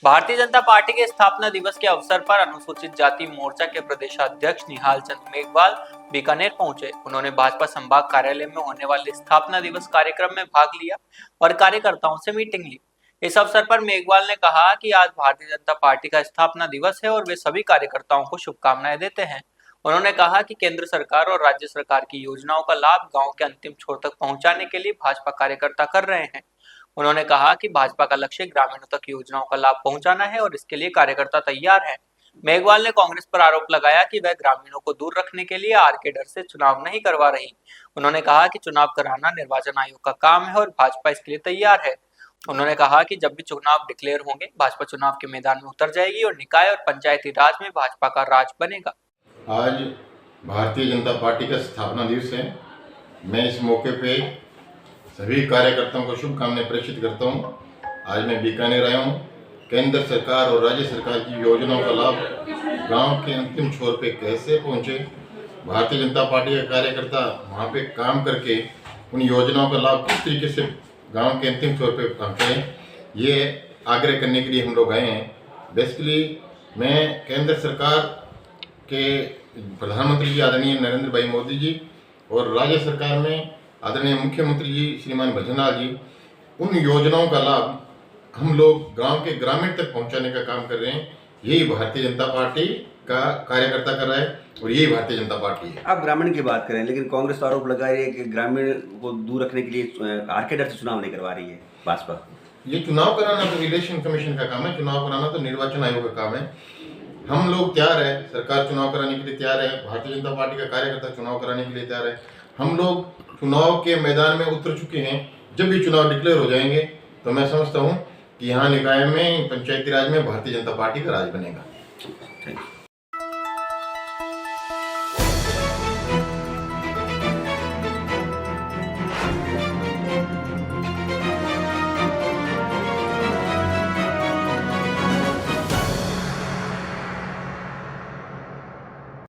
Bharatiya Janata party के स्थापना दिवस के अवसर पर अनुसूचित जाति मोर्चा के प्रदेशाध्यक्ष निहाल चंद मेघवाल बीकानेर पहुंचे। उन्होंने भाजपा संभाग कार्यालय में होने वाले स्थापना दिवस कार्यक्रम में भाग लिया और कार्यकर्ताओं से मीटिंग ली। इस अवसर पर मेघवाल ने कहा कि आज भारतीय जनता पार्टी का स्थापना दिवस है और वे सभी कार्यकर्ताओं को शुभकामनाएं देते हैं। उन्होंने कहा कि केंद्र सरकार और राज्य सरकार की योजनाओं का लाभ गांव के अंतिम छोर तक पहुंचाने के लिए भाजपा कार्यकर्ता कर रहे हैं। उन्होंने कहा कि भाजपा का लक्ष्य ग्रामीणों तक योजनाओं का लाभ पहुंचाना है और इसके लिए कार्यकर्ता तैयार हैं। मेघवाल ने कांग्रेस पर आरोप लगाया कि वह ग्रामीणों को दूर रखने के लिए आर के डर से चुनाव नहीं करवा रही। उन्होंने कहा कि चुनाव कराना निर्वाचन आयोग का काम है और भाजपा इसके लिए तैयार है। उन्होंने कहा कि जब भी चुनाव डिक्लेयर होंगे, भाजपा चुनाव के मैदान में उतर जाएगी और निकाय और पंचायती राज में भाजपा का राज बनेगा। आज भारतीय जनता पार्टी का स्थापना दिवस है। मैं इस मौके पे सभी कार्यकर्ताओं को शुभकामनाएं प्रेषित करता हूँ। आज मैं बीकानेर आया हूँ। केंद्र सरकार और राज्य सरकार की योजनाओं का लाभ गांव के अंतिम छोर पे कैसे पहुँचे, भारतीय जनता पार्टी का कार्यकर्ता वहाँ पे काम करके उन योजनाओं का लाभ किस तरीके से गांव के अंतिम छोर पे पहुँचे, ये आग्रह करने के लिए हम लोग आए हैं। बेसिकली मैं केंद्र सरकार के प्रधानमंत्री जी आदरणीय नरेंद्र भाई मोदी जी और राज्य सरकार में आदरणीय मुख्यमंत्री जी श्रीमान भजनलाल जी, उन योजनाओं का लाभ हम लोग गांव के ग्रामीण तक पहुंचाने का काम कर रहे हैं। यही भारतीय जनता पार्टी का कार्यकर्ता कर रहा है और यही भारतीय जनता पार्टी है। आप ग्रामीण की बात करें, लेकिन कांग्रेस आरोप लगा रही है कि ग्रामीण को दूर रखने के लिए आर के डर से चुनाव नहीं करवा रही है भाजपा। ये चुनाव कराना तो इलेक्शन कमीशन का काम है, चुनाव कराना तो निर्वाचन आयोग का काम है। हम लोग तैयार है, सरकार चुनाव कराने के लिए तैयार है, भारतीय जनता पार्टी का कार्यकर्ता चुनाव कराने के लिए तैयार है। हम लोग चुनाव के मैदान में उतर चुके हैं। जब भी चुनाव डिक्लेयर हो जाएंगे तो मैं समझता हूँ कि यहाँ निकाय में, पंचायती राज में भारतीय जनता पार्टी का राज बनेगा। Thank you.